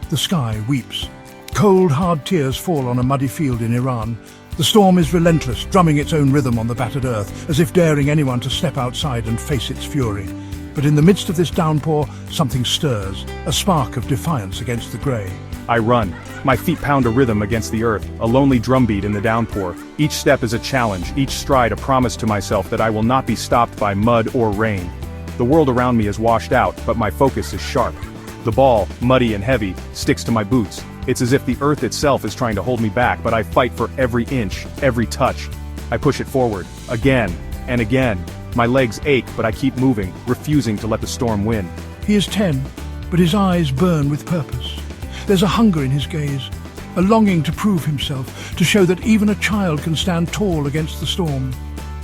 The sky weeps. Cold, hard tears fall on a muddy field in Iran. The storm is relentless, drumming its own rhythm on the battered earth, as if daring anyone to step outside and face its fury. But in the midst of this downpour, something stirs, a spark of defiance against the grey. I run. My feet pound a rhythm against the earth, a lonely drumbeat in the downpour. Each step is a challenge, each stride a promise to myself that I will not be stopped by mud or rain. The world around me is washed out, but my focus is sharp. The ball, muddy and heavy, sticks to my boots. It's as if the earth itself is trying to hold me back, but I fight for every inch, every touch. I push it forward, again and again. My legs ache, but I keep moving, refusing to let the storm win. He is 10, but his eyes burn with purpose. There's a hunger in his gaze, a longing to prove himself, to show that even a child can stand tall against the storm.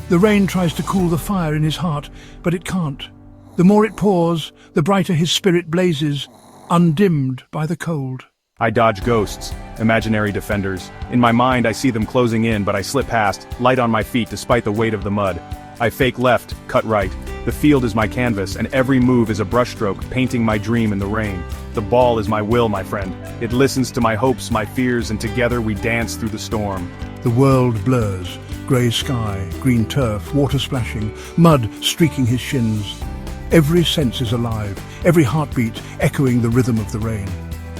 The rain tries to cool the fire in his heart, but it can't. The more it pours, the brighter his spirit blazes, undimmed by the cold. I dodge ghosts, imaginary defenders. In my mind I see them closing in, but I slip past, light on my feet despite the weight of the mud. I fake left, cut right. The field is my canvas, and every move is a brushstroke, painting my dream in the rain. The ball is my will, my friend. It listens to my hopes, my fears, and together we dance through the storm. The world blurs. Grey sky, green turf, water splashing, mud streaking his shins. Every sense is alive, every heartbeat echoing the rhythm of the rain.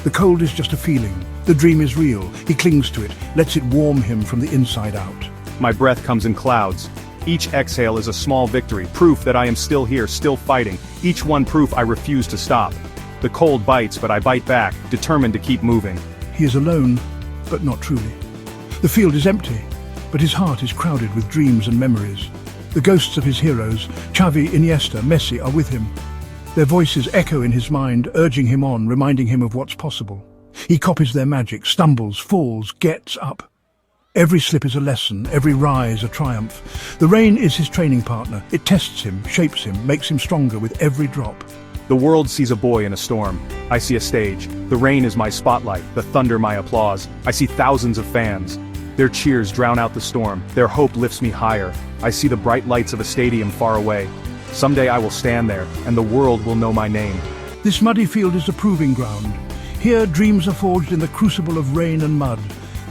The cold is just a feeling. The dream is real. He clings to it, lets it warm him from the inside out. My breath comes in clouds. Each exhale is a small victory, proof that I am still here, still fighting. Each one proof I refuse to stop. The cold bites, but I bite back, determined to keep moving. He is alone, but not truly. The field is empty, but his heart is crowded with dreams and memories. The ghosts of his heroes, Xavi, Iniesta, Messi, are with him. Their voices echo in his mind, urging him on, reminding him of what's possible. He copies their magic, stumbles, falls, gets up. Every slip is a lesson, every rise a triumph. The rain is his training partner. It tests him, shapes him, makes him stronger with every drop. The world sees a boy in a storm. I see a stage. The rain is my spotlight, the thunder my applause. I see thousands of fans. Their cheers drown out the storm. Their hope lifts me higher. I see the bright lights of a stadium far away. Someday I will stand there, and the world will know my name. This muddy field is a proving ground. Here dreams are forged in the crucible of rain and mud.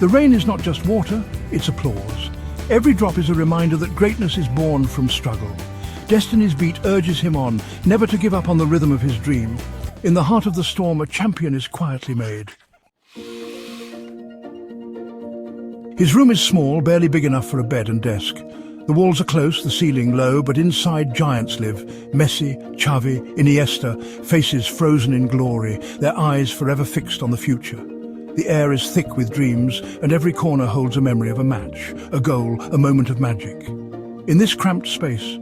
The rain is not just water, it's applause. Every drop is a reminder that greatness is born from struggle. Destiny's beat urges him on, never to give up on the rhythm of his dream. In the heart of the storm, a champion is quietly made. His room is small, barely big enough for a bed and desk. The walls are close, the ceiling low, but inside giants live. Messi, Xavi, Iniesta, faces frozen in glory, their eyes forever fixed on the future. The air is thick with dreams, and every corner holds a memory of a match, a goal, a moment of magic. In this cramped space,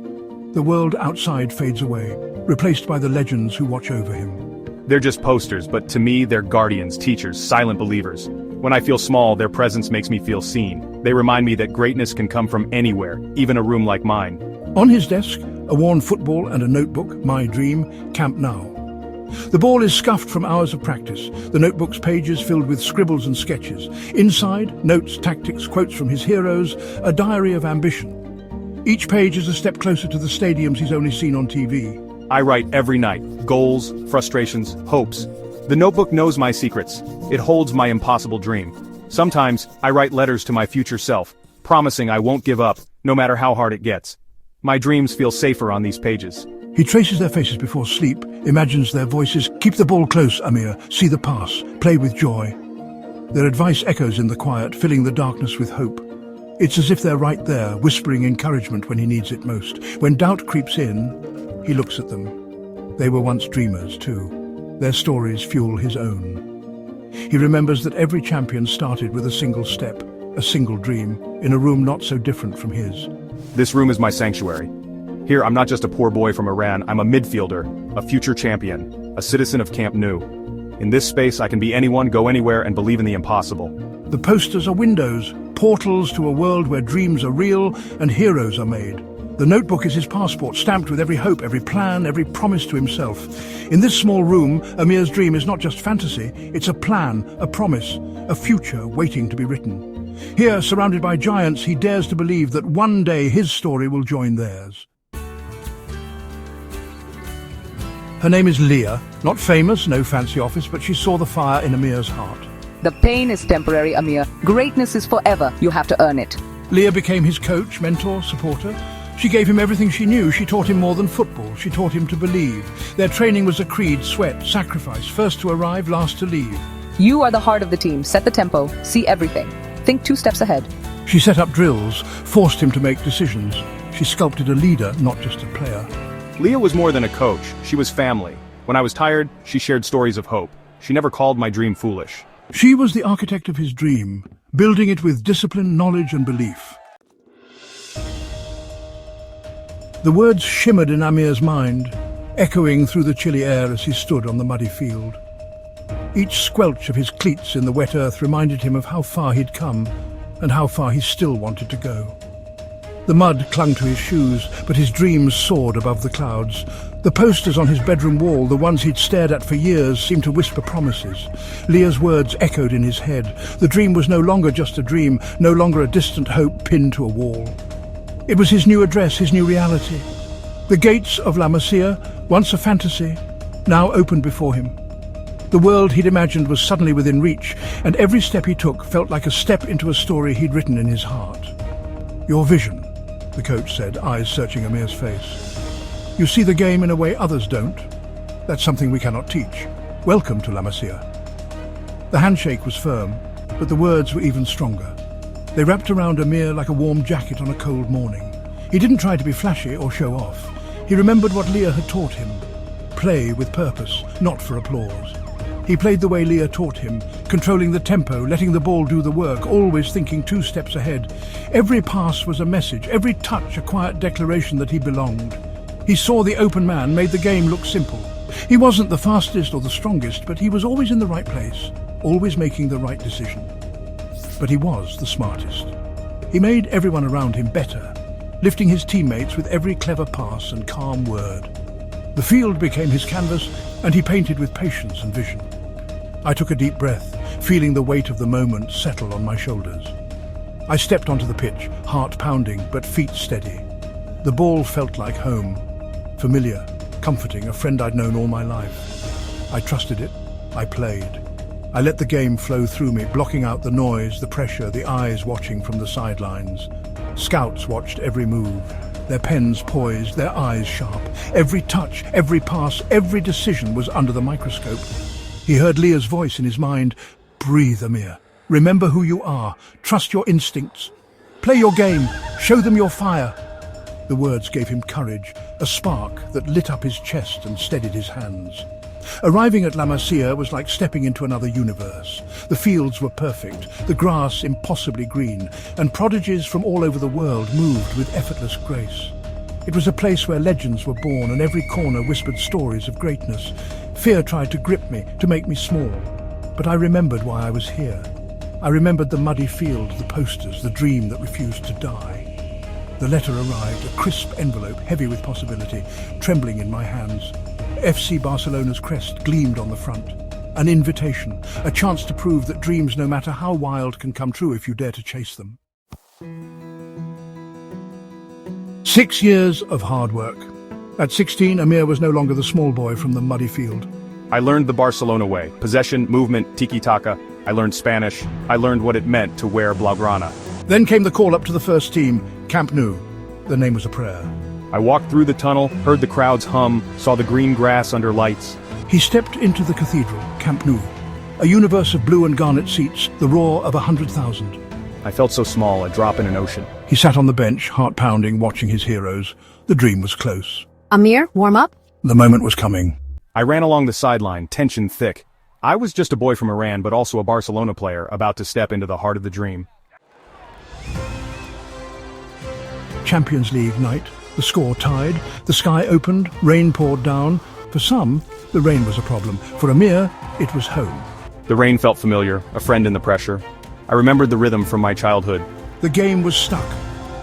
the world outside fades away, replaced by the legends who watch over him. They're just posters, but to me, they're guardians, teachers, silent believers. When I feel small, their presence makes me feel seen. They remind me that greatness can come from anywhere, even a room like mine. On his desk, a worn football and a notebook, my dream, Camp Nou. The ball is scuffed from hours of practice, the notebook's pages filled with scribbles and sketches. Inside, notes, tactics, quotes from his heroes, a diary of ambition. Each page is a step closer to the stadiums he's only seen on TV. I write every night, goals, frustrations, hopes. The notebook knows my secrets. It holds my impossible dream. Sometimes, I write letters to my future self, promising I won't give up, no matter how hard it gets. My dreams feel safer on these pages. He traces their faces before sleep, imagines their voices. Keep the ball close, Amir. See the pass. Play with joy. Their advice echoes in the quiet, filling the darkness with hope. It's as if they're right there, whispering encouragement when he needs it most. When doubt creeps in, he looks at them. They were once dreamers, too. Their stories fuel his own. He remembers that every champion started with a single step, a single dream, in a room not so different from his. This room is my sanctuary. Here, I'm not just a poor boy from Iran, I'm a midfielder, a future champion, a citizen of Camp Nou. In this space, I can be anyone, go anywhere, and believe in the impossible. The posters are windows, portals to a world where dreams are real and heroes are made. The notebook is his passport, stamped with every hope, every plan, every promise to himself. In this small room, Amir's dream is not just fantasy, it's a plan, a promise, a future waiting to be written. Here, surrounded by giants, he dares to believe that one day his story will join theirs. Her name is Leah. Not famous, no fancy office, but she saw the fire in Amir's heart. The pain is temporary, Amir. Greatness is forever. You have to earn it. Leah became his coach, mentor, supporter. She gave him everything she knew. She taught him more than football. She taught him to believe. Their training was a creed, sweat, sacrifice, first to arrive, last to leave. You are the heart of the team. Set the tempo. See everything. Think 2 steps ahead. She set up drills, forced him to make decisions. She sculpted a leader, not just a player. Leah was more than a coach, she was family. When I was tired, she shared stories of hope. She never called my dream foolish. She was the architect of his dream, building it with discipline, knowledge and belief. The words shimmered in Amir's mind, echoing through the chilly air as he stood on the muddy field. Each squelch of his cleats in the wet earth reminded him of how far he'd come and how far he still wanted to go. The mud clung to his shoes, but his dreams soared above the clouds. The posters on his bedroom wall, the ones he'd stared at for years, seemed to whisper promises. Leah's words echoed in his head. The dream was no longer just a dream, no longer a distant hope pinned to a wall. It was his new address, his new reality. The gates of La Masia, once a fantasy, now opened before him. The world he'd imagined was suddenly within reach, and every step he took felt like a step into a story he'd written in his heart. Your vision, the coach said, eyes searching Amir's face. You see the game in a way others don't. That's something we cannot teach. Welcome to La Masia. The handshake was firm, but the words were even stronger. They wrapped around Amir like a warm jacket on a cold morning. He didn't try to be flashy or show off. He remembered what Leah had taught him. Play with purpose, not for applause. He played the way Leah taught him, controlling the tempo, letting the ball do the work, always thinking 2 steps ahead. Every pass was a message, every touch a quiet declaration that he belonged. He saw the open man, made the game look simple. He wasn't the fastest or the strongest, but he was always in the right place, always making the right decision. But he was the smartest. He made everyone around him better, lifting his teammates with every clever pass and calm word. The field became his canvas, and he painted with patience and vision. I took a deep breath, feeling the weight of the moment settle on my shoulders. I stepped onto the pitch, heart pounding, but feet steady. The ball felt like home, familiar, comforting, a friend I'd known all my life. I trusted it. I played. I let the game flow through me, blocking out the noise, the pressure, the eyes watching from the sidelines. Scouts watched every move, their pens poised, their eyes sharp. Every touch, every pass, every decision was under the microscope. He heard Leah's voice in his mind. Breathe, Amir. Remember who you are. Trust your instincts. Play your game. Show them your fire. The words gave him courage, a spark that lit up his chest and steadied his hands. Arriving at La Masia was like stepping into another universe. The fields were perfect, the grass impossibly green, and prodigies from all over the world moved with effortless grace. It was a place where legends were born and every corner whispered stories of greatness. Fear tried to grip me, to make me small. But I remembered why I was here. I remembered the muddy field, the posters, the dream that refused to die. The letter arrived, a crisp envelope, heavy with possibility, trembling in my hands. FC Barcelona's crest gleamed on the front. An invitation, a chance to prove that dreams, no matter how wild, can come true if you dare to chase them. 6 years of hard work. At 16, Amir was no longer the small boy from the muddy field. I learned the Barcelona way, possession, movement, tiki-taka. I learned Spanish. I learned what it meant to wear blaugrana. Then came the call up to the first team, Camp Nou. The name was a prayer. I walked through the tunnel, heard the crowds hum, saw the green grass under lights. He stepped into the cathedral, Camp Nou, a universe of blue and garnet seats, the roar of 100,000. I felt so small, a drop in an ocean. He sat on the bench, heart pounding, watching his heroes. The dream was close. Amir, warm up? The moment was coming. I ran along the sideline, tension thick. I was just a boy from Iran, but also a Barcelona player, about to step into the heart of the dream. Champions League night. The score tied, the sky opened, rain poured down. For some, the rain was a problem. For Amir, it was home. The rain felt familiar, a friend in the pressure. I remembered the rhythm from my childhood. The game was stuck.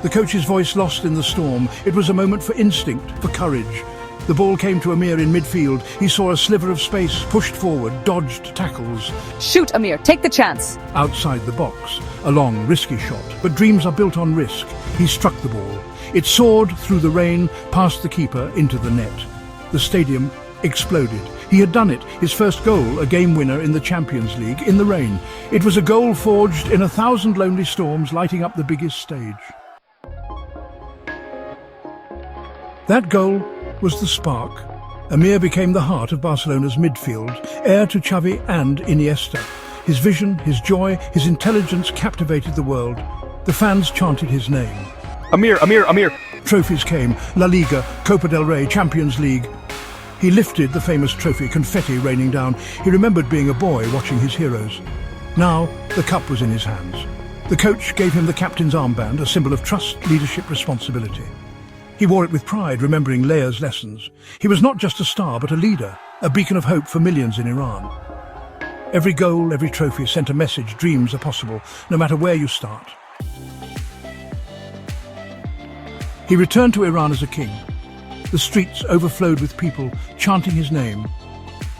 The coach's voice lost in the storm. It was a moment for instinct, for courage. The ball came to Amir in midfield. He saw a sliver of space, pushed forward, dodged tackles. Shoot, Amir. Take the chance. Outside the box, a long, risky shot. But dreams are built on risk. He struck the ball. It soared through the rain, past the keeper, into the net. The stadium exploded. He had done it, his first goal, a game winner in the Champions League, in the rain. It was a goal forged in 1,000 lonely storms, lighting up the biggest stage. That goal was the spark. Amir became the heart of Barcelona's midfield, heir to Xavi and Iniesta. His vision, his joy, his intelligence captivated the world. The fans chanted his name. Amir, Amir, Amir! Trophies came: La Liga, Copa del Rey, Champions League. He lifted the famous trophy, confetti raining down. He remembered being a boy watching his heroes. Now the cup was in his hands. The coach gave him the captain's armband, a symbol of trust, leadership, responsibility. He wore it with pride, remembering Leia's lessons. He was not just a star, but a leader, a beacon of hope for millions in Iran. Every goal, every trophy sent a message: dreams are possible, no matter where you start. He returned to Iran as a king. The streets overflowed with people chanting his name.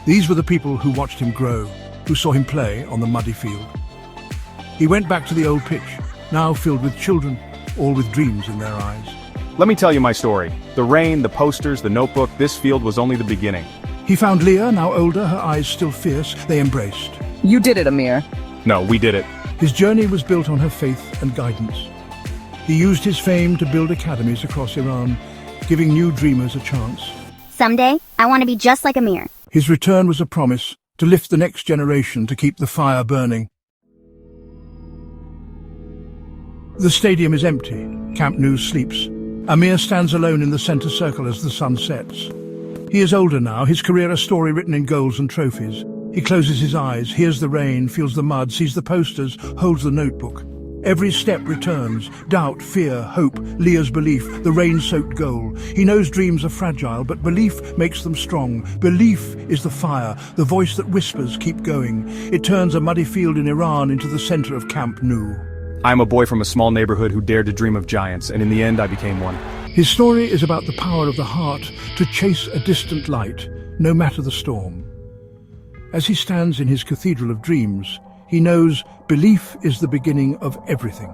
These were the people who watched him grow, who saw him play on the muddy field. He went back to the old pitch, now filled with children, all with dreams in their eyes. Let me tell you my story. The rain, the posters, the notebook, this field was only the beginning. He found Leia, now older, her eyes still fierce. They embraced. You did it, Amir. No, we did it. His journey was built on her faith and guidance. He used his fame to build academies across Iran, giving new dreamers a chance. Someday, I want to be just like Amir. His return was a promise to lift the next generation, to keep the fire burning. The stadium is empty. Camp Nou sleeps. Amir stands alone in the center circle as the sun sets. He is older now, his career a story written in goals and trophies. He closes his eyes, hears the rain, feels the mud, sees the posters, holds the notebook. Every step returns: doubt, fear, hope, Leia's belief, the rain-soaked goal. He knows dreams are fragile, but belief makes them strong. Belief is the fire, the voice that whispers, keep going. It turns a muddy field in Iran into the center of Camp Nou. I'm a boy from a small neighborhood who dared to dream of giants, and in the end I became one. His story is about the power of the heart to chase a distant light, no matter the storm. As he stands in his cathedral of dreams, he knows belief is the beginning of everything.